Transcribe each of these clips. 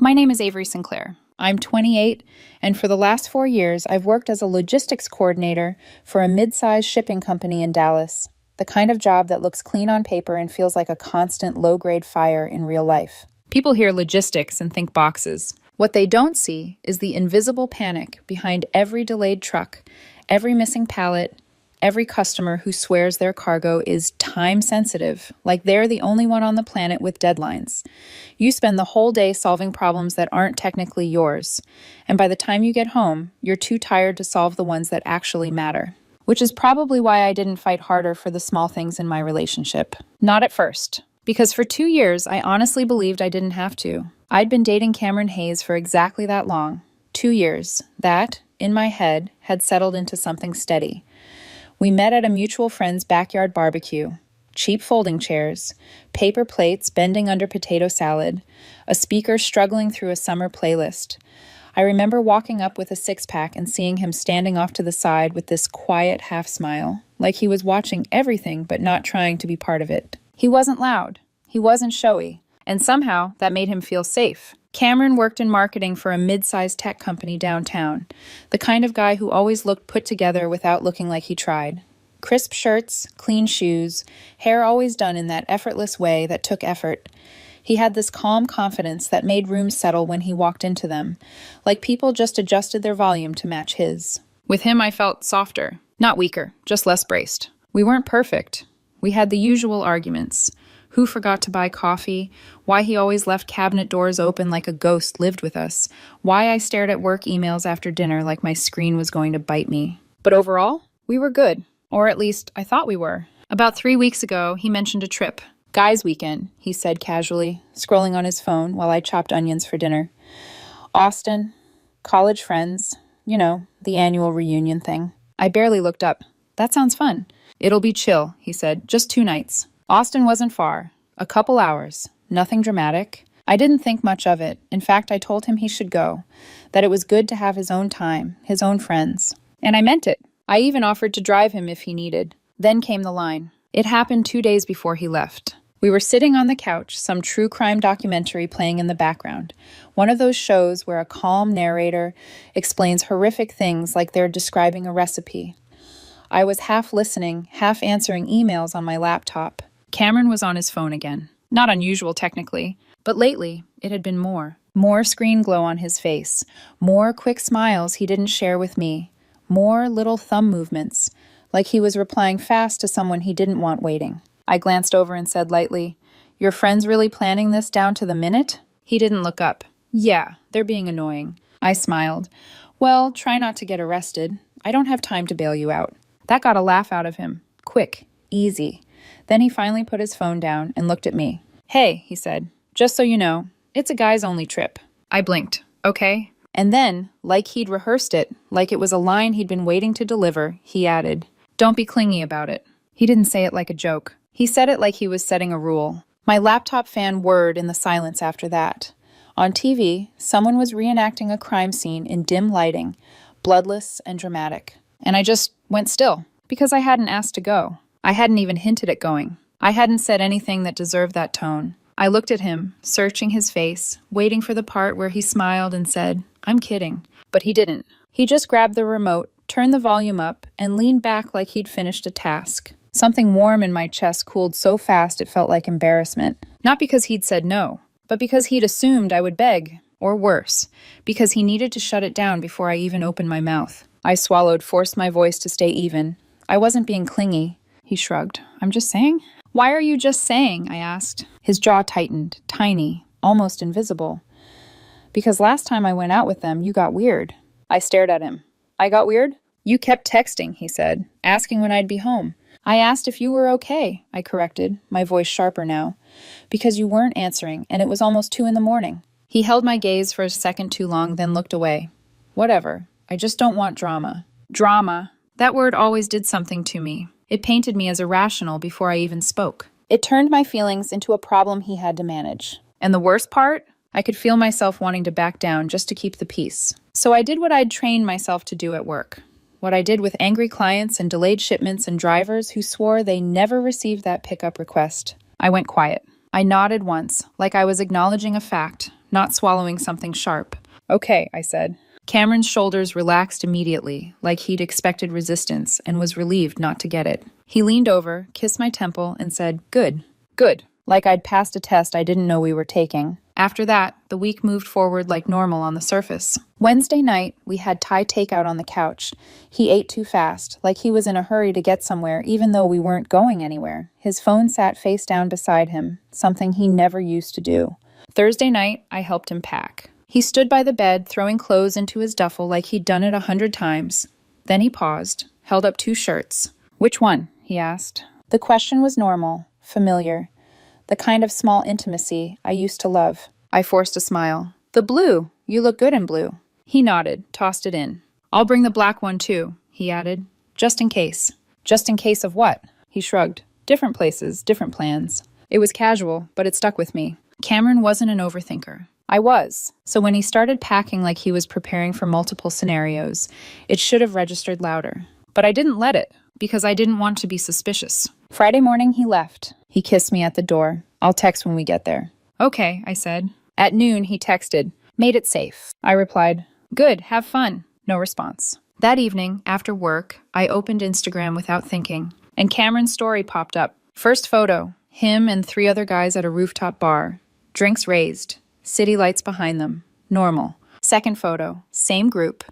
My name is Avery Sinclair. I'm 28, and for the last 4 years, I've worked as a logistics coordinator for a mid-sized shipping company in Dallas, the kind of job that looks clean on paper and feels like a constant low-grade fire in real life. People hear logistics and think boxes. What they don't see is the invisible panic behind every delayed truck, every missing pallet, every customer who swears their cargo is time-sensitive, like they're the only one on the planet with deadlines. You spend the whole day solving problems that aren't technically yours, and by the time you get home, you're too tired to solve the ones that actually matter. Which is probably why I didn't fight harder for the small things in my relationship. Not at first. Because for 2 years, I honestly believed I didn't have to. I'd been dating Cameron Hayes for exactly that long. 2 years. That, in my head, had settled into something steady. We met at a mutual friend's backyard barbecue. Cheap folding chairs, paper plates bending under potato salad, a speaker struggling through a summer playlist. I remember walking up with a six-pack and seeing him standing off to the side with this quiet half-smile, like he was watching everything but not trying to be part of it. He wasn't loud. He wasn't showy. And somehow, that made him feel safe. Cameron worked in marketing for a mid-sized tech company downtown, the kind of guy who always looked put together without looking like he tried. Crisp shirts, clean shoes, hair always done in that effortless way that took effort. He had this calm confidence that made rooms settle when he walked into them, like people just adjusted their volume to match his. With him, I felt softer, not weaker, just less braced. We weren't perfect. We had the usual arguments. Who forgot to buy coffee, why he always left cabinet doors open like a ghost lived with us, why I stared at work emails after dinner like my screen was going to bite me. But overall, we were good, or at least I thought we were. About 3 weeks ago, he mentioned a trip. Guys' weekend, he said casually, scrolling on his phone while I chopped onions for dinner. Austin, college friends, the annual reunion thing. I barely looked up. That sounds fun. It'll be chill, he said, just 2 nights. Austin wasn't far. A couple hours. Nothing dramatic. I didn't think much of it. In fact, I told him he should go. That it was good to have his own time, his own friends. And I meant it. I even offered to drive him if he needed. Then came the line. It happened 2 days before he left. We were sitting on the couch, some true crime documentary playing in the background. One of those shows where a calm narrator explains horrific things like they're describing a recipe. I was half listening, half answering emails on my laptop. Cameron was on his phone again. Not unusual, technically, but lately it had been more. More screen glow on his face. More quick smiles he didn't share with me. More little thumb movements, like he was replying fast to someone he didn't want waiting. I glanced over and said lightly, "Your friend's really planning this down to the minute?" He didn't look up. "Yeah, they're being annoying." I smiled. "Well, try not to get arrested. I don't have time to bail you out." That got a laugh out of him. Quick, easy. Then he finally put his phone down and looked at me. "Hey," he said, "just so you know, it's a guys-only trip." I blinked. "Okay." And then, like he'd rehearsed it, like it was a line he'd been waiting to deliver, he added, "Don't be clingy about it." He didn't say it like a joke. He said it like he was setting a rule. My laptop fan whirred in the silence after that. On TV, someone was reenacting a crime scene in dim lighting, bloodless and dramatic. And I just went still, because I hadn't asked to go. I hadn't even hinted at going. I hadn't said anything that deserved that tone. I looked at him, searching his face, waiting for the part where he smiled and said, "I'm kidding." But he didn't. He just grabbed the remote, turned the volume up, and leaned back like he'd finished a task. Something warm in my chest cooled so fast it felt like embarrassment. Not because he'd said no, but because he'd assumed I would beg, or worse, because he needed to shut it down before I even opened my mouth. I swallowed, forced my voice to stay even. I wasn't being clingy. He shrugged. "I'm just saying?" "Why are you just saying?" I asked. His jaw tightened, tiny, almost invisible. "Because last time I went out with them, you got weird." I stared at him. "I got weird?" "You kept texting," he said, "asking when I'd be home." "I asked if you were okay," I corrected, my voice sharper now. "Because you weren't answering, and it was almost 2 a.m. He held my gaze for a second too long, then looked away. "Whatever. I just don't want drama." Drama. That word always did something to me. It painted me as irrational before I even spoke. It turned my feelings into a problem he had to manage. And the worst part? I could feel myself wanting to back down just to keep the peace. So I did what I'd trained myself to do at work. What I did with angry clients and delayed shipments and drivers who swore they never received that pickup request. I went quiet. I nodded once, like I was acknowledging a fact, not swallowing something sharp. Okay, I said. Cameron's shoulders relaxed immediately, like he'd expected resistance and was relieved not to get it. He leaned over, kissed my temple, and said, "Good. Good." Like I'd passed a test I didn't know we were taking. After that, the week moved forward like normal on the surface. Wednesday night, we had Thai takeout on the couch. He ate too fast, like he was in a hurry to get somewhere, even though we weren't going anywhere. His phone sat face down beside him, something he never used to do. Thursday night, I helped him pack. He stood by the bed, throwing clothes into his duffel like he'd done it 100 times. Then he paused, held up 2 shirts. "Which one?" he asked. The question was normal, familiar. The kind of small intimacy I used to love. I forced a smile. "The blue. You look good in blue." He nodded, tossed it in. "I'll bring the black one too," he added. "Just in case." "Just in case of what?" He shrugged. "Different places, different plans." It was casual, but it stuck with me. Cameron wasn't an overthinker. I was. So when he started packing like he was preparing for multiple scenarios, it should have registered louder. But I didn't let it, because I didn't want to be suspicious. Friday morning, he left. He kissed me at the door. "I'll text when we get there." "Okay," I said. At noon, he texted, "Made it safe." I replied, "Good, have fun." No response. That evening, after work, I opened Instagram without thinking, and Cameron's story popped up. First photo, him and 3 other guys at a rooftop bar. Drinks raised. City lights behind them. Normal. Second photo, same group,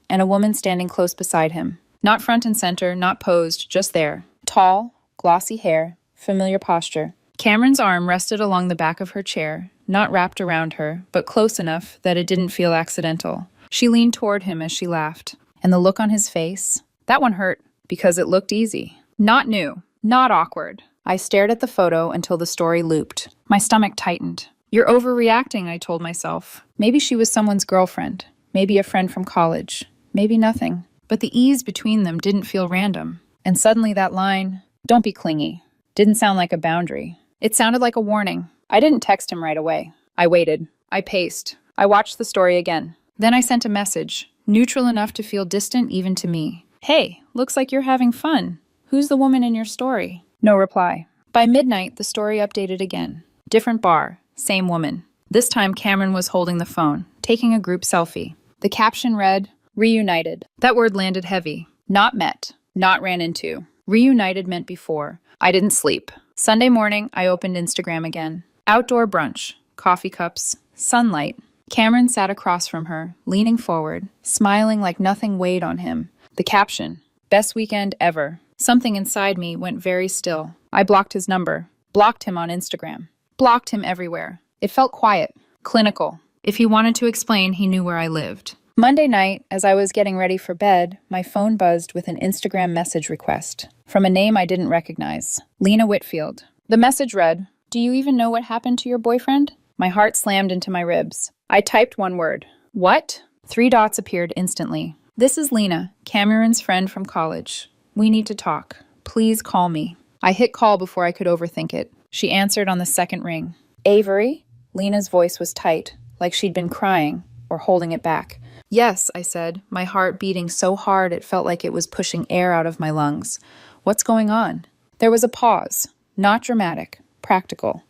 and a woman standing close beside him. Not front and center, not posed, just there. Tall, glossy hair, familiar posture. Cameron's arm rested along the back of her chair, not wrapped around her, but close enough that it didn't feel accidental. She leaned toward him as she laughed, and the look on his face, that one hurt, because it looked easy. Not new, not awkward. I stared at the photo until the story looped. My stomach tightened. "You're overreacting," I told myself. Maybe she was someone's girlfriend. Maybe a friend from college. Maybe nothing. But the ease between them didn't feel random. And suddenly that line, "Don't be clingy," didn't sound like a boundary. It sounded like a warning. I didn't text him right away. I waited. I paced. I watched the story again. Then I sent a message, neutral enough to feel distant even to me. "Hey, looks like you're having fun. Who's the woman in your story?" No reply. By midnight, the story updated again. Different bar. Same woman. This time Cameron was holding the phone, taking a group selfie. The caption read, "Reunited." That word landed heavy. Not met. Not ran into. Reunited meant before. I didn't sleep. Sunday morning, I opened Instagram again. Outdoor brunch. Coffee cups. Sunlight. Cameron sat across from her, leaning forward, smiling like nothing weighed on him. The caption, "Best weekend ever." Something inside me went very still. I blocked his number. Blocked him on Instagram. Blocked him everywhere. It felt quiet, clinical. If he wanted to explain, he knew where I lived. Monday night, as I was getting ready for bed, my phone buzzed with an Instagram message request from a name I didn't recognize. Lena Whitfield. The message read, "Do you even know what happened to your boyfriend?" My heart slammed into my ribs. I typed one word. "What?" 3 dots appeared instantly. "This is Lena, Cameron's friend from college. We need to talk. Please call me." I hit call before I could overthink it. She answered on the second ring. "Avery?" Lena's voice was tight, like she'd been crying or holding it back. "Yes," I said, my heart beating so hard it felt like it was pushing air out of my lungs. "What's going on?" There was a pause. Not dramatic, practical.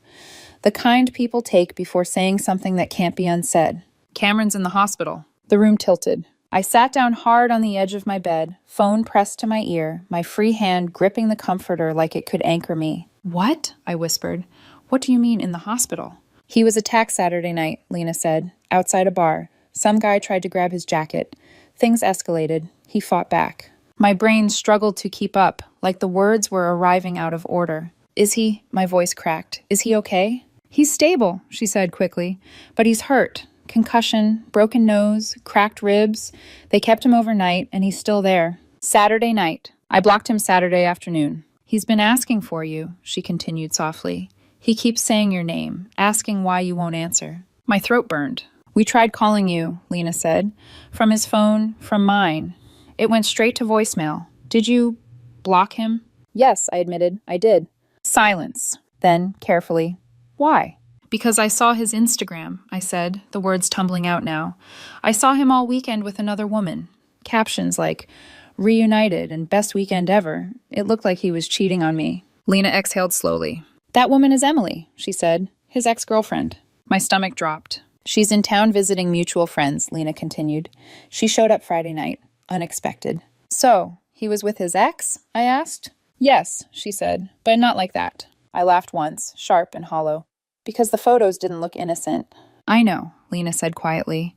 The kind people take before saying something that can't be unsaid. "Cameron's in the hospital." The room tilted. I sat down hard on the edge of my bed, phone pressed to my ear, my free hand gripping the comforter like it could anchor me. "What?" I whispered. "What do you mean, in the hospital?" "He was attacked Saturday night," Lena said, "outside a bar. Some guy tried to grab his jacket. Things escalated. He fought back." My brain struggled to keep up, like the words were arriving out of order. "Is he?" My voice cracked. "Is he okay?" "He's stable," she said quickly, "but he's hurt. Concussion, broken nose, cracked ribs. They kept him overnight, and he's still there." Saturday night. I blocked him Saturday afternoon. "He's been asking for you," she continued softly. "He keeps saying your name, asking why you won't answer." My throat burned. "We tried calling you," Lena said. "From his phone, from mine. It went straight to voicemail. Did you block him?" "Yes," I admitted. "I did." Silence. Then, carefully, "Why?" "Because I saw his Instagram," I said, the words tumbling out now. "I saw him all weekend with another woman. Captions like, 'Reunited' and 'Best weekend ever.' It looked like he was cheating on me." Lena exhaled slowly. "That woman is Emily," she said. "His ex-girlfriend." My stomach dropped. She's in town visiting mutual friends, Lena continued. She showed up Friday night. Unexpected. So, he was with his ex? I asked. Yes, she said, but not like that. I laughed once, sharp and hollow, because the photos didn't look innocent. I know, Lena said quietly,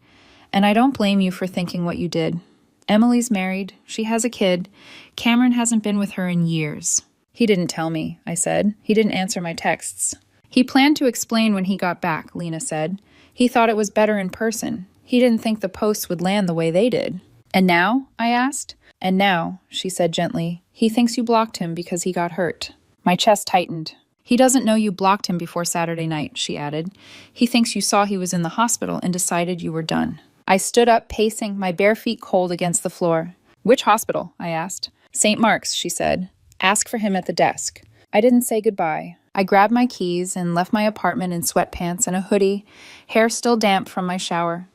and I don't blame you for thinking what you did. Emily's married, she has a kid. Cameron hasn't been with her in years. He didn't tell me, I said. He didn't answer my texts. He planned to explain when he got back, Lena said. He thought it was better in person. He didn't think the posts would land the way they did. And now? I asked. And now, she said gently, he thinks you blocked him because he got hurt. My chest tightened. He doesn't know you blocked him before Saturday night, she added. He thinks you saw he was in the hospital and decided you were done. I stood up, pacing, my bare feet cold against the floor. Which hospital? I asked. St. Mark's, she said. Ask for him at the desk. I didn't say goodbye. I grabbed my keys and left my apartment in sweatpants and a hoodie, hair still damp from my shower.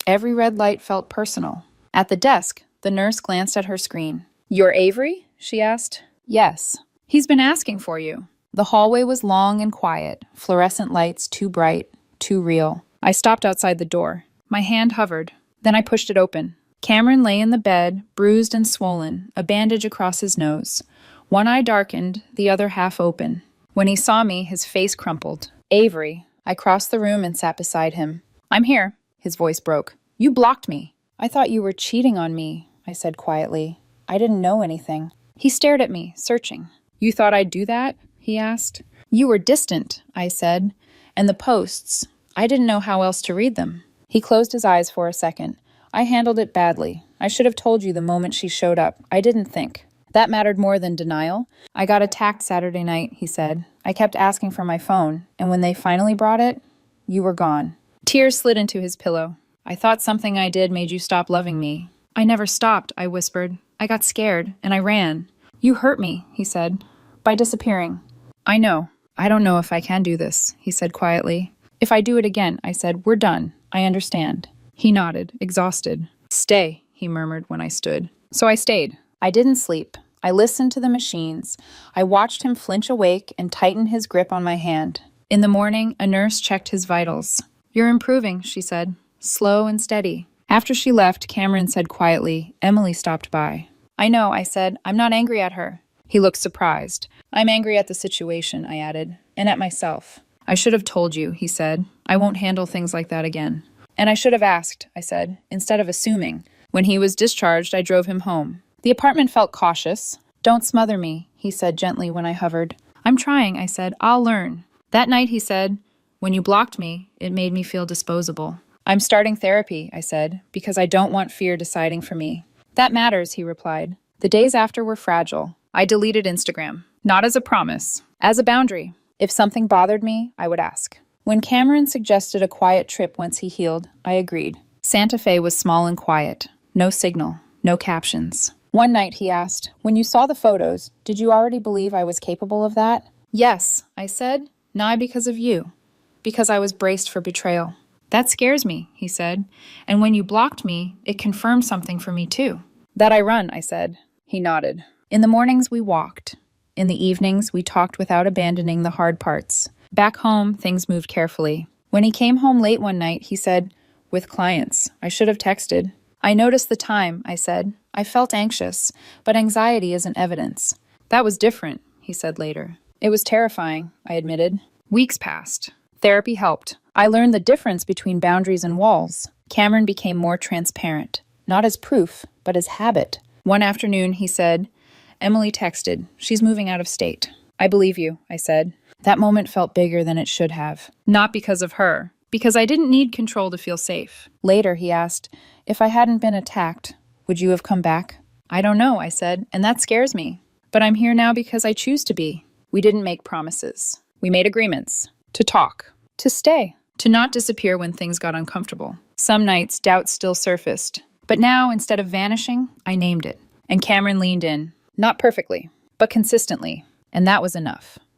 Every red light felt personal. At the desk, the nurse glanced at her screen. You're Avery? She asked. Yes. He's been asking for you. The hallway was long and quiet, fluorescent lights too bright, too real. I stopped outside the door. My hand hovered. Then I pushed it open. Cameron lay in the bed, bruised and swollen, a bandage across his nose. One eye darkened, the other half open. When he saw me, his face crumpled. Avery. I crossed the room and sat beside him. I'm here. His voice broke. You blocked me. I thought you were cheating on me, I said quietly. I didn't know anything. He stared at me, searching. You thought I'd do that? He asked. You were distant, I said. And the posts. I didn't know how else to read them. He closed his eyes for a second. I handled it badly. I should have told you the moment she showed up. I didn't think. That mattered more than denial. I got attacked Saturday night, he said. I kept asking for my phone, and when they finally brought it, you were gone. Tears slid into his pillow. I thought something I did made you stop loving me. I never stopped, I whispered. I got scared, and I ran. You hurt me, he said, by disappearing. I know. I don't know if I can do this, he said quietly. If I do it again, I said, we're done. I understand. He nodded, exhausted. Stay, he murmured when I stood. So I stayed. I didn't sleep. I listened to the machines. I watched him flinch awake and tighten his grip on my hand. In the morning, a nurse checked his vitals. You're improving, she said, slow and steady. After she left, Cameron said quietly, Emily stopped by. I know, I said. I'm not angry at her. He looked surprised. I'm angry at the situation, I added, and at myself. I should have told you, he said. I won't handle things like that again. And I should have asked, I said, instead of assuming. When he was discharged, I drove him home. The apartment felt cautious. Don't smother me, he said gently when I hovered. I'm trying, I said. I'll learn. That night, he said, when you blocked me, it made me feel disposable. I'm starting therapy, I said, because I don't want fear deciding for me. That matters, he replied. The days after were fragile. I deleted Instagram. Not as a promise, as a boundary. If something bothered me, I would ask. When Cameron suggested a quiet trip once he healed, I agreed. Santa Fe was small and quiet. No signal, no captions. One night he asked, when you saw the photos, did you already believe I was capable of that? Yes, I said, nigh because of you. Because I was braced for betrayal. That scares me, he said. And when you blocked me, it confirmed something for me too. That I run, I said. He nodded. In the mornings we walked. In the evenings we talked without abandoning the hard parts. Back home, things moved carefully. When he came home late one night, he said, with clients. I should have texted. I noticed the time, I said. I felt anxious, but anxiety isn't evidence. That was different, he said later. It was terrifying, I admitted. Weeks passed. Therapy helped. I learned the difference between boundaries and walls. Cameron became more transparent, not as proof, but as habit. One afternoon, he said, Emily texted. She's moving out of state. I believe you, I said. That moment felt bigger than it should have. Not because of her, because I didn't need control to feel safe. Later, he asked, if I hadn't been attacked, would you have come back? I don't know, I said, and that scares me. But I'm here now because I choose to be. We didn't make promises. We made agreements. To talk. To stay. To not disappear when things got uncomfortable. Some nights, doubts still surfaced. But now, instead of vanishing, I named it. And Cameron leaned in. Not perfectly, but consistently. And that was enough.